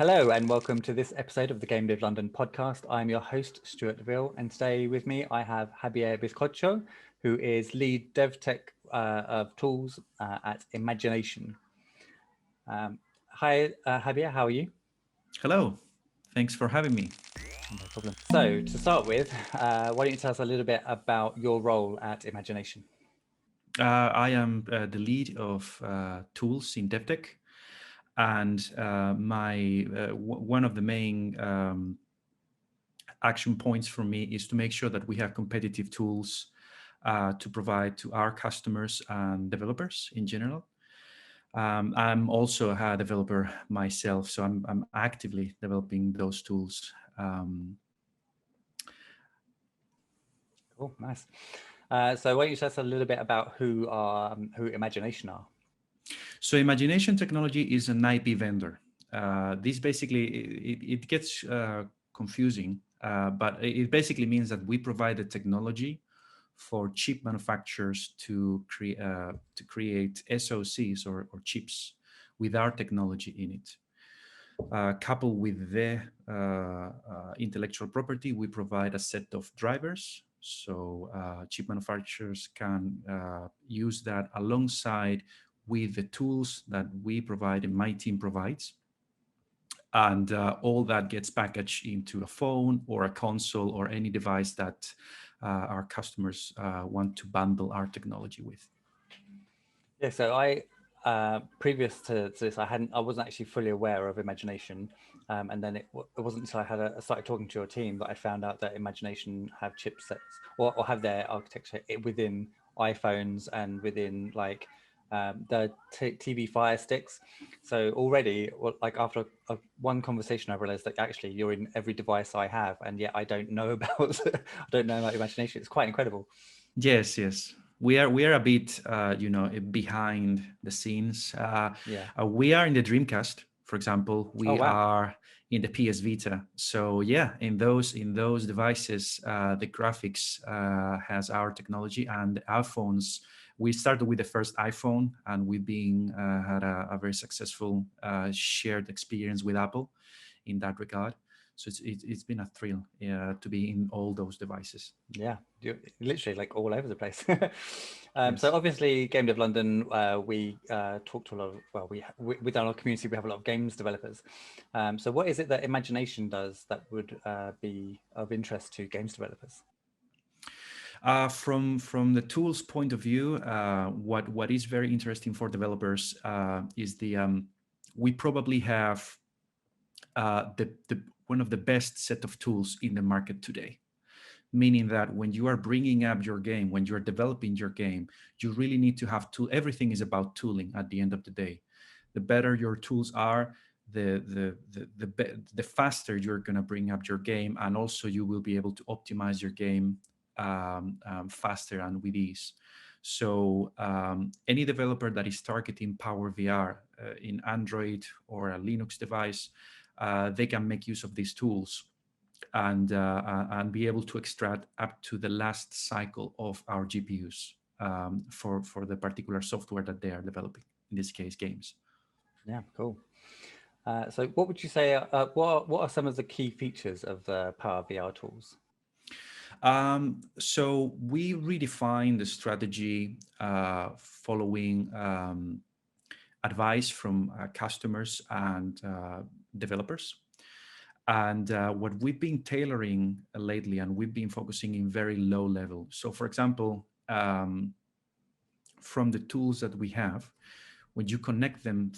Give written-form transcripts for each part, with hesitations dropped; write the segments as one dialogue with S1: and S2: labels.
S1: Hello and welcome to this episode of the Game Dev London podcast. I'm your host, Stuart De Ville, and today with me I have Javier Bizcocho, who is lead Devtech of Tools at Imagination. Hi, Javier, how are you?
S2: Hello, thanks for having me.
S1: No problem. So to start with, why don't you tell us a little bit about your role at Imagination?
S2: I am the lead of tools in Devtech, and one of the main action points for me is to make sure that we have competitive tools to provide to our customers and developers in general. I'm also a developer myself, so I'm actively developing those tools.
S1: Cool, nice. So why don't you tell us a little bit about who Imagination are?
S2: So Imagination Technology is an IP vendor. This basically, it gets confusing, but it basically means that we provide the technology for chip manufacturers to create SoCs or chips with our technology in it. Coupled with the intellectual property, we provide a set of drivers. So chip manufacturers can use that alongside with the tools that we provide and my team provides. And all that gets packaged into a phone or a console or any device that our customers want to bundle our technology with.
S1: Yeah, so previous to this, I wasn't actually fully aware of Imagination, and then it wasn't until I started talking to your team that I found out that Imagination have chipsets or have their architecture within iPhones and within like the TV Fire Sticks. So already, like after one conversation, I realized that actually you're in every device I have, and yet I don't know about I don't know about Imagination. It's quite incredible.
S2: Yes. We are a bit, behind the scenes. We are in the Dreamcast, for example.
S1: Oh
S2: We
S1: wow.
S2: are in the PS Vita. So yeah, in those devices, the graphics has our technology and the iPhones. We started with the first iPhone, and we've been had a very successful shared experience with Apple in that regard. So it's been a thrill to be in all those devices.
S1: Yeah, you're literally like all over the place.
S2: Yes.
S1: So obviously, Game Dev London, we talk to a lot of, well, within our community, we have a lot of games developers. So what is it that Imagination does that would be of interest to games developers?
S2: From the tools point of view, what is very interesting for developers is we probably have the one of the best set of tools in the market today. Meaning that when you are bringing up your game, when you are developing your game, you really need to have tool. Everything is about tooling at the end of the day. The better your tools are, the faster you're going to bring up your game, and also you will be able to optimize your game faster and with ease. So any developer that is targeting PowerVR in Android or a Linux device, they can make use of these tools and be able to extract up to the last cycle of our GPUs for the particular software that they are developing. In this case, games.
S1: Yeah, cool. So what would you say? What are some of the key features of the PowerVR tools?
S2: So we redefine the strategy following advice from customers and developers. And what we've been tailoring lately, and we've been focusing in very low level. So for example, from the tools that we have, when you connect them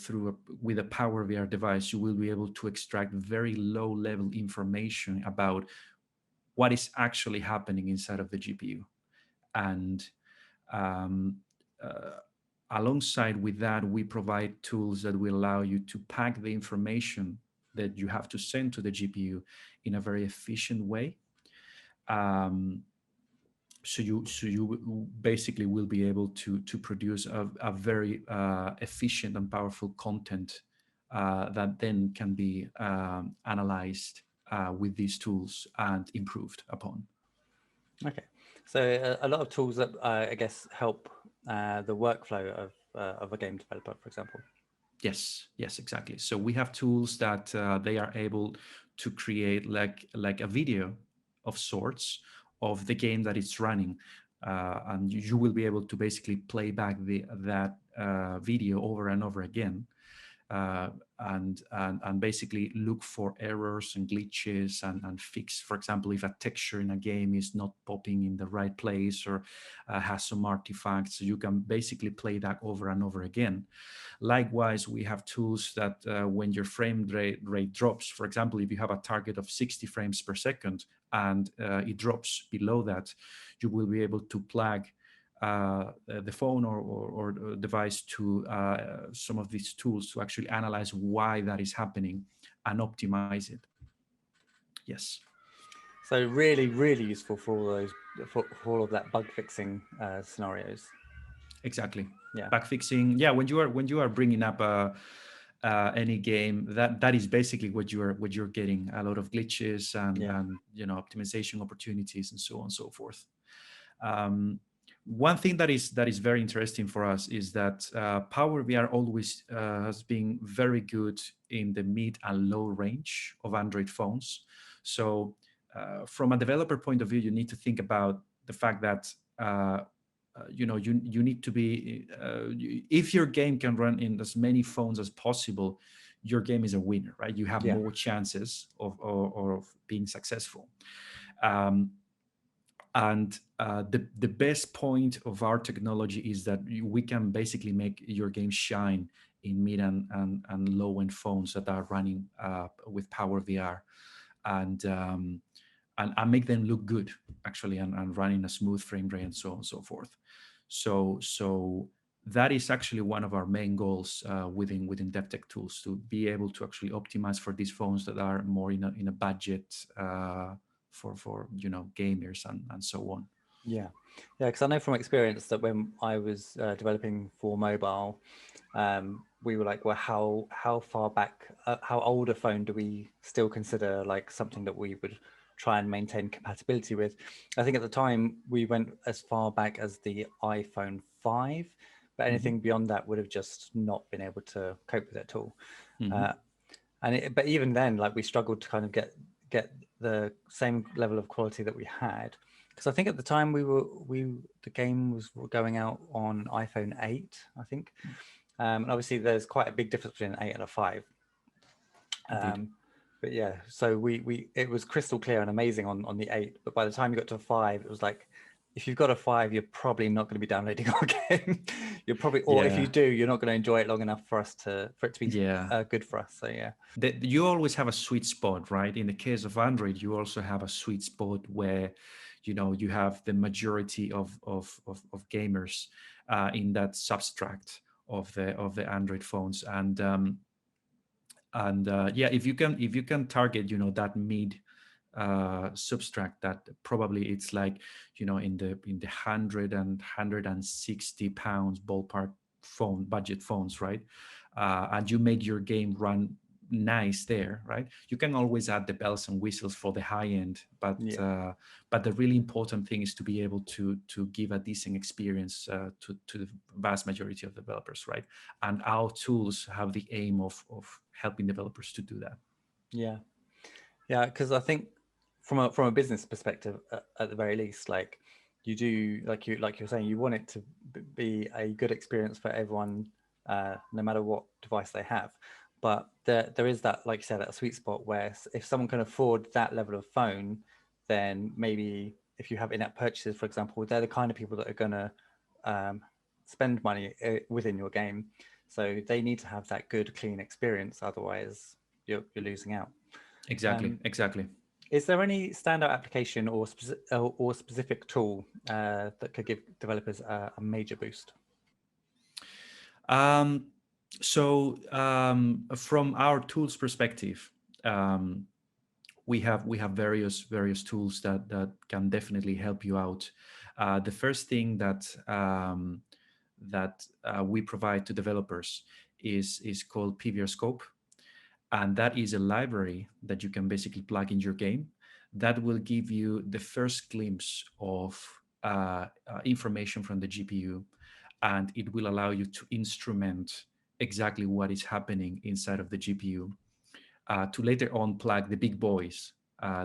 S2: with a PowerVR device, you will be able to extract very low level information about what is actually happening inside of the GPU. And alongside with that, we provide tools that will allow you to pack the information that you have to send to the GPU in a very efficient way. So you basically will be able to produce a very efficient and powerful content that then can be analyzed with these tools and improved upon.
S1: Okay, so a lot of tools that I guess help the workflow of a game developer, for example.
S2: Yes, exactly. So we have tools that they are able to create like a video of sorts of the game that it's running, and you will be able to basically play back that video over and over again, uh, and basically look for errors and glitches and fix, for example, if a texture in a game is not popping in the right place or has some artifacts. So you can basically play that over and over again. Likewise, we have tools that when your frame rate drops, for example, if you have a target of 60 frames per second and it drops below that, you will be able to plug the phone or device to some of these tools to actually analyze why that is happening and optimize it. Yes.
S1: So really, really useful for all those for all of that bug fixing scenarios.
S2: Exactly.
S1: Yeah.
S2: Bug fixing. Yeah, when you are bringing up any game, that is basically what you're getting, a lot of glitches
S1: Yeah.
S2: and optimization opportunities and so on and so forth. Um, One thing that is very interesting for us is that PowerVR always has been very good in the mid and low range of Android phones. So from a developer point of view, you need to think about the fact that you need to be if your game can run in as many phones as possible, your game is a winner, right? You have
S1: Yeah.
S2: more chances of being successful. Um, and the best point of our technology is that we can basically make your game shine in mid and low end phones that are running with Power VR, and and make them look good actually, and running a smooth frame rate and so on and so forth. So that is actually one of our main goals within Devtech Tools, to be able to actually optimize for these phones that are more in a budget for gamers and so on.
S1: Yeah. Yeah. Because I know from experience that when I was developing for mobile, we were like, well, how far back, how old a phone do we still consider like something that we would try and maintain compatibility with? I think at the time we went as far back as the iPhone 5, but anything beyond that would have just not been able to cope with it at all.
S2: Mm-hmm.
S1: Uh, but even then, like, we struggled to kind of get the same level of quality that we had, because I think at the time the game was going out on iPhone 8, I think. And obviously there's quite a big difference between an 8 and a 5.
S2: Indeed.
S1: But yeah, so we it was crystal clear and amazing on the 8, but by the time you got to a 5, it was like, if you've got a 5, you're probably not going to be downloading our game. You're probably, or if
S2: Yeah.
S1: you do, you're not going to enjoy it long enough for it to be
S2: Yeah.
S1: good for us. So yeah.
S2: You always have a sweet spot, right? In the case of Android, you also have a sweet spot where you have the majority of gamers in that substract of the Android phones, and yeah, if you can target that mid subtract, that probably it's like in the 160 pounds ballpark budget phones, right? And you make your game run nice there, right? You can always add the bells and whistles for the high end, but
S1: Yeah.
S2: but the really important thing is to be able to give a decent experience to the vast majority of developers, right? And our tools have the aim of helping developers to do that.
S1: Yeah. Yeah, because I think from a business perspective, at the very least, like, you do, like you're saying, you want it to be a good experience for everyone, no matter what device they have. But there is that, like you said, that sweet spot where if someone can afford that level of phone, then maybe if you have in-app purchases, for example, they're the kind of people that are going to spend money within your game. So they need to have that good, clean experience. Otherwise, you're losing out.
S2: Exactly,
S1: Um,
S2: exactly.
S1: is there any standout application or specific tool that could give developers a major boost?
S2: Um, from our tools perspective, um, we have various tools that can definitely help you out. The first thing that we provide to developers is called PVR Scope, and that is a library that you can basically plug in your game that will give you the first glimpse of information from the GPU, and it will allow you to instrument exactly what is happening inside of the GPU, to later on plug the big boys,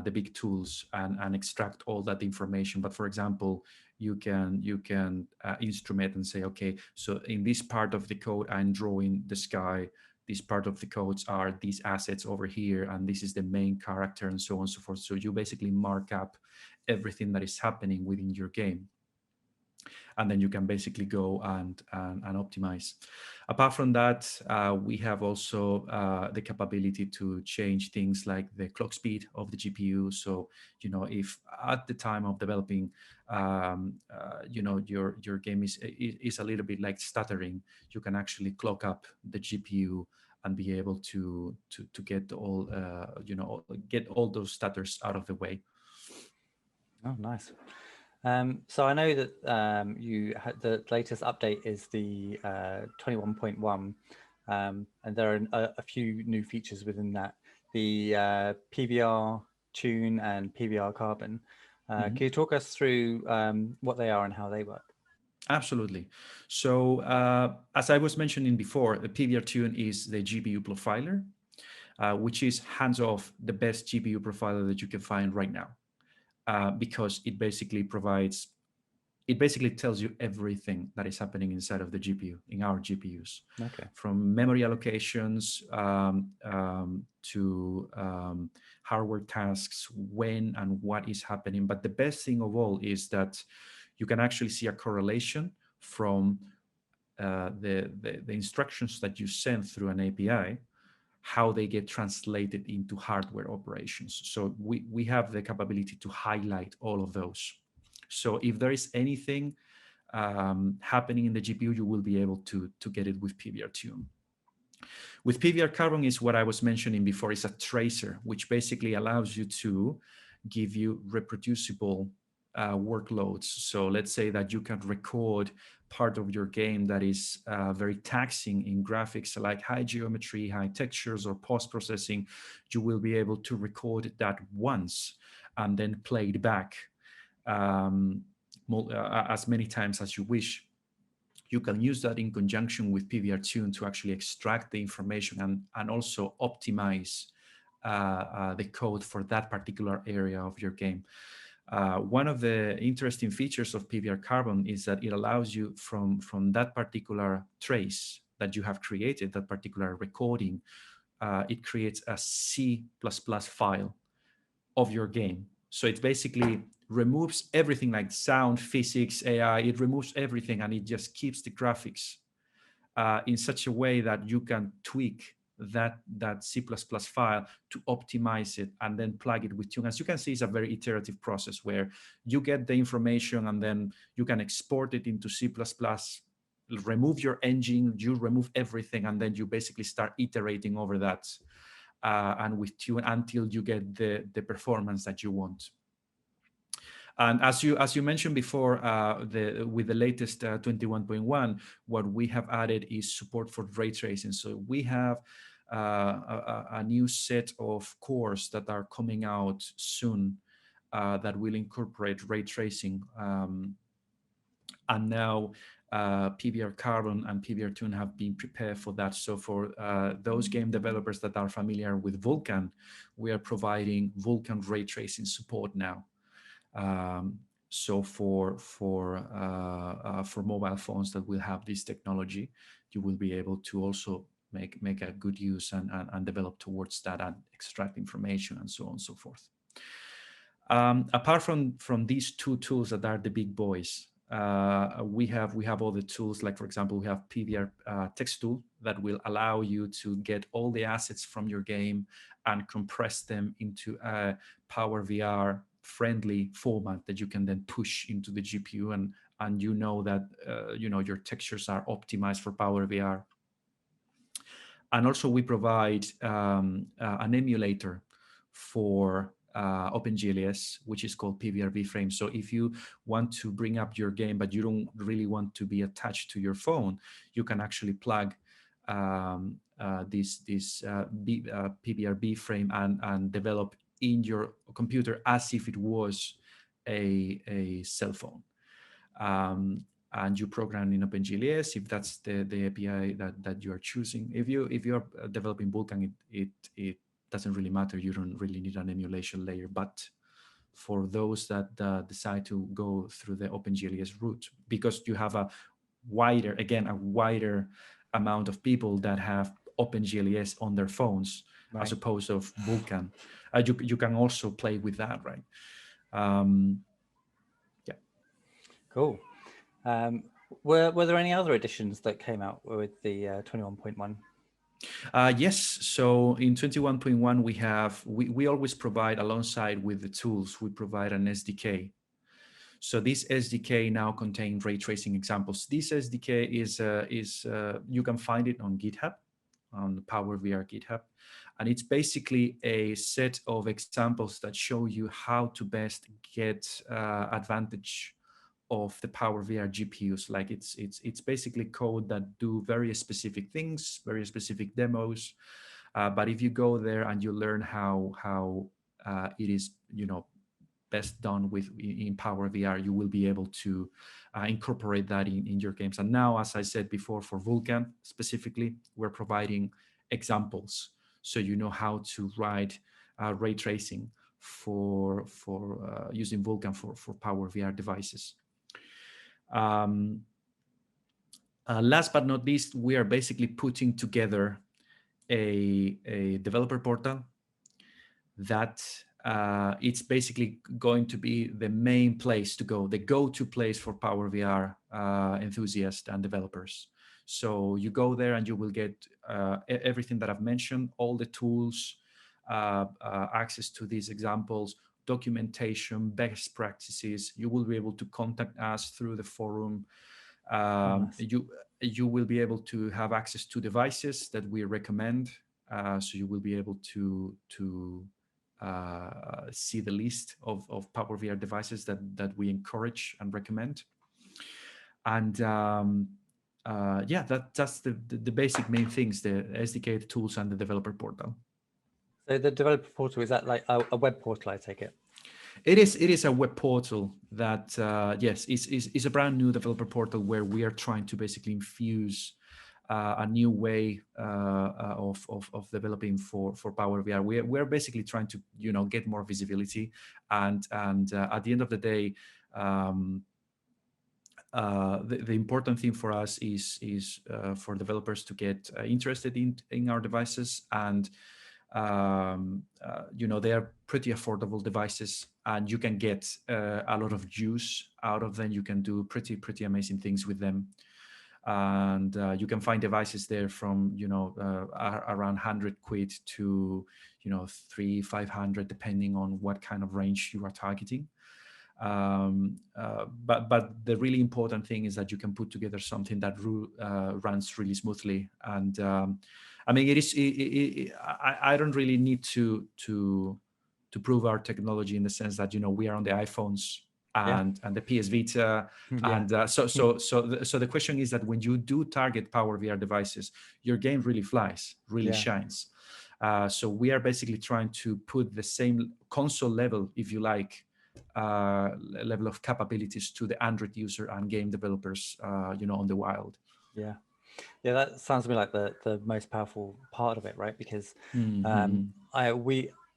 S2: the big tools, and extract all that information. But for example, you can instrument and say, okay, so in this part of the code, I'm drawing the sky. This part of the codes are these assets over here, and this is the main character, and so on and so forth. So you basically mark up everything that is happening within your game, and then you can basically go and optimize. Apart from that, we have also the capability to change things like the clock speed of the GPU. So, if at the time of developing, your game is a little bit like stuttering, you can actually clock up the GPU and be able to get get all those stutters out of the way.
S1: Oh, nice. So I know that you had the latest update is the 21.1, and there are a few new features within that. The PVR Tune and PVR Carbon. Can you talk us through what they are and how they work?
S2: Absolutely. So, as I was mentioning before, the PVR Tune is the GPU profiler, which is hands off the best GPU profiler that you can find right now, because it basically tells you everything that is happening inside of the GPU, in our GPUs,
S1: Okay.
S2: from memory allocations to hardware tasks, when and what is happening. But the best thing of all is that you can actually see a correlation from the instructions that you send through an API, how they get translated into hardware operations. So we have the capability to highlight all of those. So if there is anything happening in the GPU, you will be able to get it with PVR Tune. With PVR Carbon is what I was mentioning before, is a tracer, which basically allows you to give you reproducible workloads. So let's say that you can record part of your game that is very taxing in graphics, like high geometry, high textures, or post-processing. You will be able to record that once and then play it back as many times as you wish. You can use that in conjunction with PVR Tune to actually extract the information and also optimize the code for that particular area of your game. One of the interesting features of PVR Carbon is that it allows you from that particular trace that you have created, that particular recording, it creates a C++ file of your game. So it basically removes everything like sound, physics, AI. It removes everything, and it just keeps the graphics in such a way that you can tweak that C++ file to optimize it and then plug it with Tune. As you can see, it's a very iterative process where you get the information and then you can export it into C++, remove your engine, you remove everything, and then you basically start iterating over that and with Tune until you get the performance that you want. And as you mentioned before, with the latest 21.1, what we have added is support for ray tracing. So we have a new set of cores that are coming out soon that will incorporate ray tracing. And now PVR Carbon and PVR Tune have been prepared for that. So for those game developers that are familiar with Vulkan, we are providing Vulkan ray tracing support now. So for mobile phones that will have this technology, you will be able to also make a good use and develop towards that and extract information and so on and so forth. Apart from these two tools that are the big boys, we have other tools, like for example, we have PVR text tool that will allow you to get all the assets from your game and compress them into a PowerVR friendly format that you can then push into the GPU, and you know that your textures are optimized for PowerVR. And also we provide an emulator for OpenGLES, which is called PVR V-Frame. So if you want to bring up your game, but you don't really want to be attached to your phone, you can actually plug this PVR V-Frame and develop in your computer as if it was a cell phone. and you program in OpenGLS if that's the API that you are choosing. If you're developing Vulkan, it doesn't really matter. You don't really need an emulation layer. But for those that decide to go through the OpenGLS route, because you have a wider amount of people that have OpenGLS on their phones as
S1: Right.
S2: opposed of Vulkan, you can also play with that, right? Um, yeah.
S1: Cool. Were there any other editions that came out with the 21.1?
S2: Yes. So in 21.1, we always provide, alongside with the tools, we provide an SDK. So this SDK now contains ray tracing examples. This SDK is you can find it on GitHub, on the PowerVR GitHub, and it's basically a set of examples that show you how to best get advantage of the PowerVR GPUs. Like it's basically code that do very specific things, very specific demos. But if you go there and you learn how it is, best done with in PowerVR, you will be able to incorporate that in your games. And now, as I said before, for Vulkan specifically, we're providing examples so you know how to write ray tracing for using Vulkan for PowerVR devices. Last but not least, we are basically putting together a developer portal that it's basically going to be the main place to go, the go-to place for PowerVR enthusiasts and developers. So you go there and you will get everything that I've mentioned, all the tools, access to these examples, documentation, best practices. You will be able to contact us through the forum.
S1: Nice.
S2: You will be able to have access to devices that we recommend. So you will be able to see the list of PowerVR devices that we encourage and recommend. And yeah, that's the basic main things: the SDK, the tools, and the developer portal.
S1: So the developer portal, is that like a web portal, I take it?
S2: It is a web portal that yes, is a brand new developer portal where we are trying to basically infuse a new way of developing for PowerVR. We're basically trying to get more visibility, and at the end of the day, the important thing for us is for developers to get interested in our devices, and they are pretty affordable devices, and you can get a lot of use out of them. You can do pretty amazing things with them. And you can find devices there from around 100 quid to 300-500, depending on what kind of range you are targeting. But the really important thing is that you can put together something that runs really smoothly. And I mean, I don't really need to prove our technology, in the sense that we are on the iPhones and the PS Vita, and so the question is that when you do target PowerVR devices, your game really flies, really shines. So we are basically trying to put the same console level, if you like, level of capabilities to the Android user and game developers, on the wild.
S1: Yeah, that sounds to me like the most powerful part of it, right? Because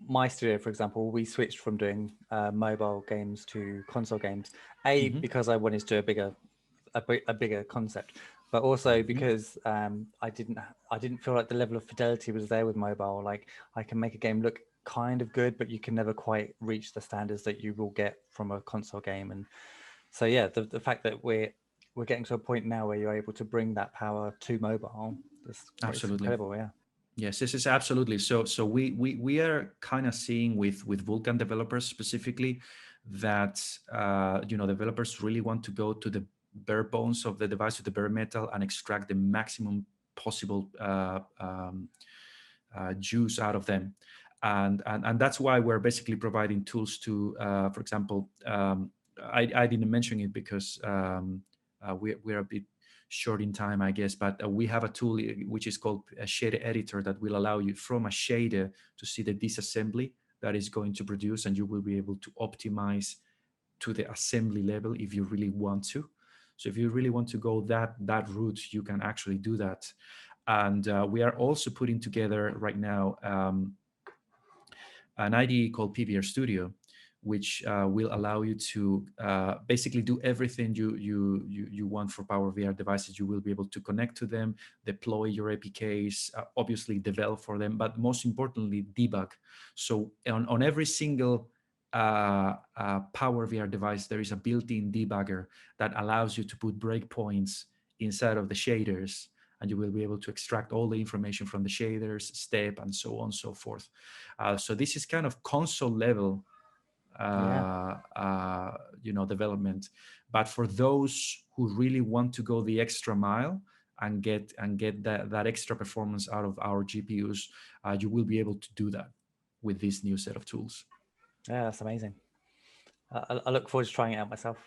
S1: my studio, for example, we switched from doing mobile games to console games. Because I wanted to do a bigger concept, but also because I didn't feel like the level of fidelity was there with mobile. Like, I can make a game look kind of good, but you can never quite reach the standards that you will get from a console game. And so the fact that we're getting to a point now where you're able to bring that power to mobile, that's
S2: absolutely
S1: incredible. Yeah.
S2: Yes, this is absolutely. So we are kind of seeing with Vulkan developers specifically that developers really want to go to the bare bones of the device, to the bare metal, and extract the maximum possible juice out of them. And that's why we're basically providing tools to, for example, I didn't mention it because we're a bit short in time, I guess, but we have a tool which is called a shader editor that will allow you from a shader to see the disassembly that is going to produce, and you will be able to optimize to the assembly level if you really want to. So if you really want to go that route, you can actually do that. And we are also putting together right now an IDE called PVR Studio, which will allow you to basically do everything you want for PowerVR devices. You will be able to connect to them, deploy your APKs, obviously develop for them, but most importantly, debug. So on every single PowerVR device, there is a built-in debugger that allows you to put breakpoints inside of the shaders, and you will be able to extract all the information from the shaders, step, and so on and so forth. So this is kind of console level development, but for those who really want to go the extra mile and get that extra performance out of our GPUs, you will be able to do that with this new set of tools.
S1: Yeah, that's amazing. I look forward to trying it out myself.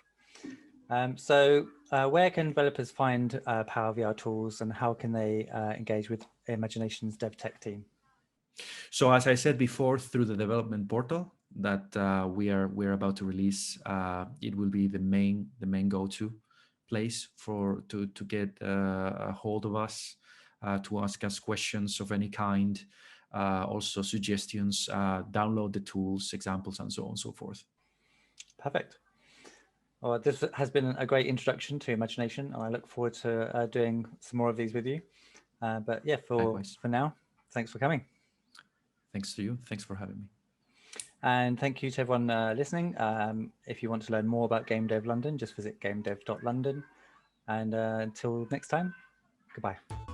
S1: So where can developers find PowerVR tools, and how can they engage with Imagination's Devtech team?
S2: So as I said before, through the development portal that we're about to release, it will be the main go-to place to get a hold of us, to ask us questions of any kind, also suggestions, download the tools, examples, and so on and so forth.
S1: Perfect. Well, this has been a great introduction to Imagination, and I look forward to doing some more of these with you. But yeah, for now, thanks for coming.
S2: Thanks to you. Thanks for having me.
S1: And thank you to everyone listening. If you want to learn more about Game Dev London, just visit gamedev.london. And until next time, goodbye.